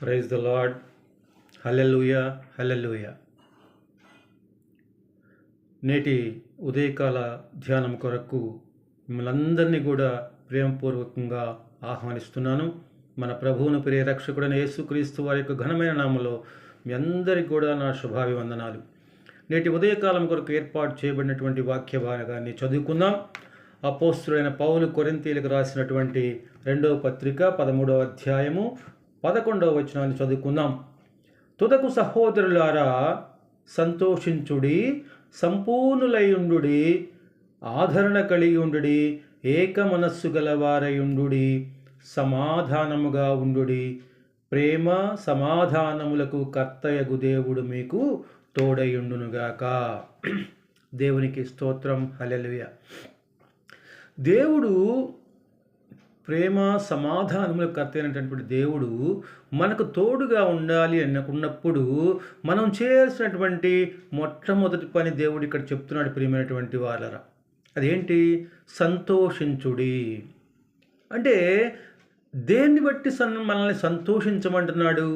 Praise the Lord. Hallelujah, hallelujah. నేటి ఉదయకాల ధ్యానం కొరకు మిమ్మల్ని కూడా ప్రేమపూర్వకంగా ఆహ్వానిస్తున్నాను. మన ప్రభువును ప్రియ రక్షకుడైన యేసుక్రీస్తు వారి యొక్క ఘనమైన నామములో మీ అందరికీ కూడా నా శుభాభివందనాలు. నేటి ఉదయకాలం కొరకు ఏర్పాటు చేయబడినటువంటి వాక్య భాగాన్ని చదువుకుందాం. అపోస్తులైన పౌలు కొరింథీయులకు రాసినటువంటి 2వ పత్రిక 13వ అధ్యాయము 11వ వచనాన్ని చదువుకుందాం. తుదకు సహోదరులారా, సంతోషించుడి, సంపూర్ణులైయుండుడి, ఆదరణ కలిగి ఉండుడి, ఏక మనస్సు గలవారయుండుడి, సమాధానముగా ఉండుడి. ప్రేమ సమాధానములకు కర్తయగు దేవుడు మీకు తోడయుండునుగాక. దేవునికి స్తోత్రం. హల్లెలూయా. దేవుడు ప్రేమ సమాధానములకు కర్త అయినటువంటి దేవుడు మనకు తోడుగా ఉండాలి అనుకున్నప్పుడు మనం చేయాల్సినటువంటి మొట్టమొదటి పని దేవుడు ఇక్కడ చెప్తున్నాడు. ప్రియమైనటువంటి వాళ్ళరా, అదేంటి? సంతోషించుడి. అంటే దేన్ని బట్టి మనల్ని సంతోషించమంటున్నాడు?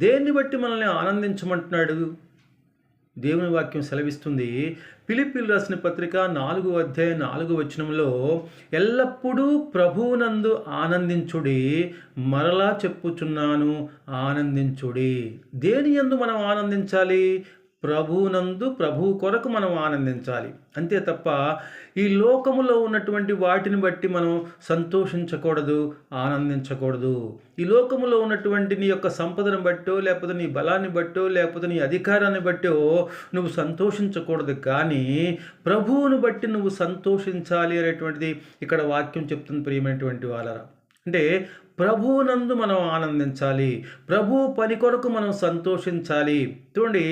దేన్ని బట్టి మనల్ని ఆనందించమంటున్నాడు? దేవుని వాక్యం సెలవిస్తుంది. ఫిలిప్పీయులకు రాసిన పత్రిక 4వ అధ్యాయం 4వ వచనంలో, ఎల్లప్పుడూ ప్రభువునందు ఆనందించుడి, మరలా చెప్పుచున్నాను ఆనందించుడి. దేని యందు మనం ఆనందించాలి? ప్రభువునందు, ప్రభువు కొరకు మనం ఆనందించాలి. అంతే తప్ప ఈ లోకములో ఉన్నటువంటి వాటిని బట్టి మనం సంతోషించకూడదు, ఆనందించకూడదు. ఈ లోకములో ఉన్నటువంటి నీ యొక్క సంపదను బట్టో, లేకపోతే నీ బలాన్ని బట్టో, లేకపోతే నీ అధికారాన్ని బట్టో నువ్వు సంతోషించకూడదు. కానీ ప్రభువును బట్టి నువ్వు సంతోషించాలి అనేటువంటిది ఇక్కడ వాక్యం చెప్తుంది. ప్రియమైనటువంటి వాళ్ళరా, అంటే ప్రభువునందు మనం ఆనందించాలి, ప్రభు పని కొరకు మనం సంతోషించాలి. చూడండి,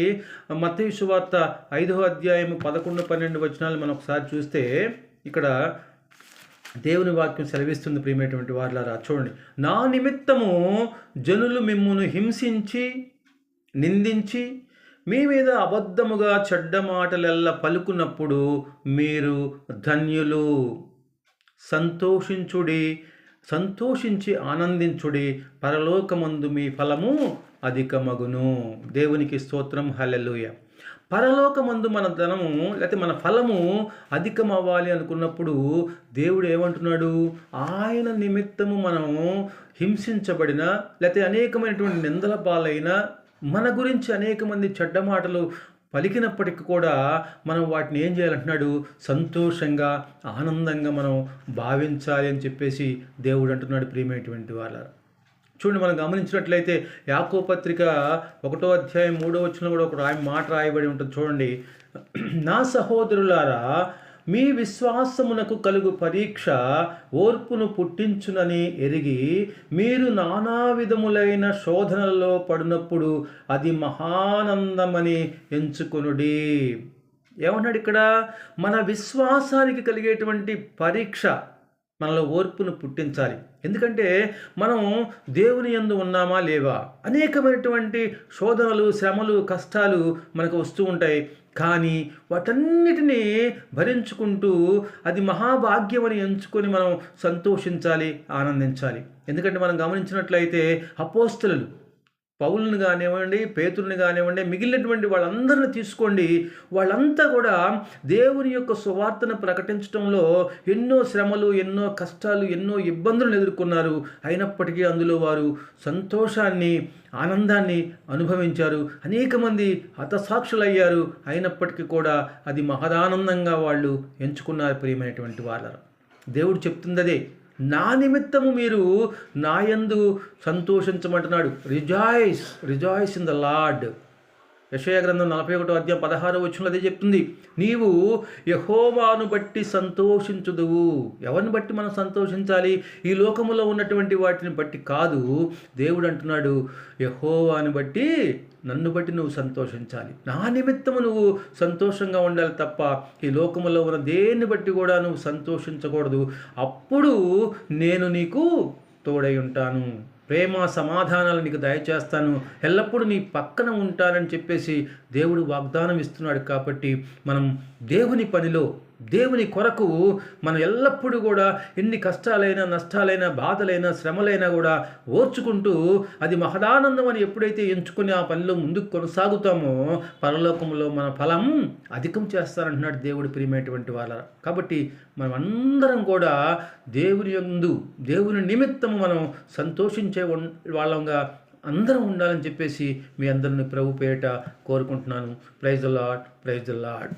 మత్తయి సువార్త 5వ అధ్యాయం 11-12 వచనాలు మనం ఒకసారి చూస్తే ఇక్కడ దేవుని వాక్యం సెలవిస్తుంది. ప్రియమైనటువంటి వాళ్ళారా, చూడండి. నా నిమిత్తము జనులు మిమ్మును హింసించి, నిందించి, మీ మీద అబద్ధముగా చెడ్డ మాటలెల్లా పలుకున్నప్పుడు మీరు ధన్యులు. సంతోషించుడి, సంతోషించి ఆనందించుడి, పరలోకమందు మీ ఫలము అధికమగును. దేవునికి స్తోత్రం. హల్లెలూయా. పరలోకమందు మన ధనము లేకపోతే మన ఫలము అధికం అవ్వాలి అనుకున్నప్పుడు దేవుడు ఏమంటున్నాడు? ఆయన నిమిత్తము మనము హింసించబడిన, లేకపోతే అనేకమైనటువంటి నిందల పాలైన, మన గురించి అనేక మంది చెడ్డ మాటలు పలికినప్పటికీ కూడా మనం వాటిని ఏం చేయాలంటున్నాడు? సంతోషంగా, ఆనందంగా మనం భావించాలి అని చెప్పేసి దేవుడు అంటున్నాడు. ప్రియమైనటువంటి వాళ్ళ చూడండి, మనం గమనించినట్లయితే యాకోబు పత్రిక 1వ అధ్యాయం 3వ వచనంలో కూడా ఒక మాట రాయబడి ఉంటుంది. చూడండి. నా సహోదరులారా, మీ విశ్వాసమునకు కలుగు పరీక్ష ఓర్పును పుట్టించునని ఎరిగి మీరు నానా విధములైన శోధనలలో పడినప్పుడు అది మహానందమని ఎంచుకొనుడి. ఏమన్నాడు ఇక్కడ? మన విశ్వాసానికి కలిగేటువంటి పరీక్ష మనలో ఓర్పును పుట్టించాలి. ఎందుకంటే మనం దేవుని యందు ఉన్నామా లేవా? అనేకమైనటువంటి శోధనలు, శ్రమలు, కష్టాలు మనకు వస్తూ ఉంటాయి. కానీ వాటన్నిటినీ భరించుకుంటూ అది మహాభాగ్యమని ఎంచుకొని మనం సంతోషించాలి, ఆనందించాలి. ఎందుకంటే మనం గమనించినట్లయితే అపోస్తలులు పౌలుని కానివ్వండి, పేతురుని కానివ్వండి, మిగిలినటువంటి వాళ్ళందరిని తీసుకోండి, వాళ్ళంతా కూడా దేవుని యొక్క సువార్తను ప్రకటించడంలో ఎన్నో శ్రమలు, ఎన్నో కష్టాలు, ఎన్నో ఇబ్బందులను ఎదుర్కొన్నారు. అయినప్పటికీ అందులో వారు సంతోషాన్ని, ఆనందాన్ని అనుభవించారు. అనేక మంది హతసాక్షులయ్యారు. అయినప్పటికీ కూడా అది మహదానందంగా వాళ్ళు ఎంచుకున్నారు. ప్రియమైనటువంటి వాళ్ళ దేవుడు చెప్తుంది అదే. నా నిమిత్తము మీరు నాయందు సంతోషించమంటున్నాడు. Rejoice, rejoice in the Lord. యెషయా గ్రంథం 41వ అధ్యాయం 16వ వచనంలో అదే చెప్తుంది. నీవు యెహోవాను బట్టి సంతోషించుదువు. ఎవరిని బట్టి మనం సంతోషించాలి? ఈ లోకములో ఉన్నటువంటి వాటిని బట్టి కాదు. దేవుడు అంటున్నాడు, యెహోవాను బట్టి, నన్ను బట్టి నువ్వు సంతోషించాలి. నా నిమిత్తము నువ్వు సంతోషంగా ఉండాలి తప్ప ఈ లోకములో ఉన్న దేన్ని బట్టి కూడా నువ్వు సంతోషించకూడదు. అప్పుడు నేను నీకు తోడై ఉంటాను, ప్రేమ సమాధానాలు నీకు దయచేస్తాను, ఎల్లప్పుడూ నీ పక్కన ఉంటానని చెప్పేసి దేవుడు వాగ్దానం ఇస్తున్నాడు. కాబట్టి మనం దేవుని పనిలో, దేవుని కొరకు మనం ఎల్లప్పుడూ కూడా ఎన్ని కష్టాలైనా, నష్టాలైనా, బాధలైనా, శ్రమలైనా కూడా ఓర్చుకుంటూ అది మహదానందం అని ఎప్పుడైతే ఎంచుకుని ఆ పనిలో ముందుకు కొనసాగుతామో పరలోకంలో మన ఫలం అధికం చేస్తారంటున్నాడు దేవుడు. ప్రియమైనటువంటి వాళ్ళ కాబట్టి మనం అందరం కూడా దేవుని యందు, దేవుని నిమిత్తము మనం సంతోషించే వాళ్ళంగా అందరం ఉండాలని చెప్పేసి మీ అందరిని ప్రభు పేరిట కోరుకుంటున్నాను. Praise the lord, praise the lord.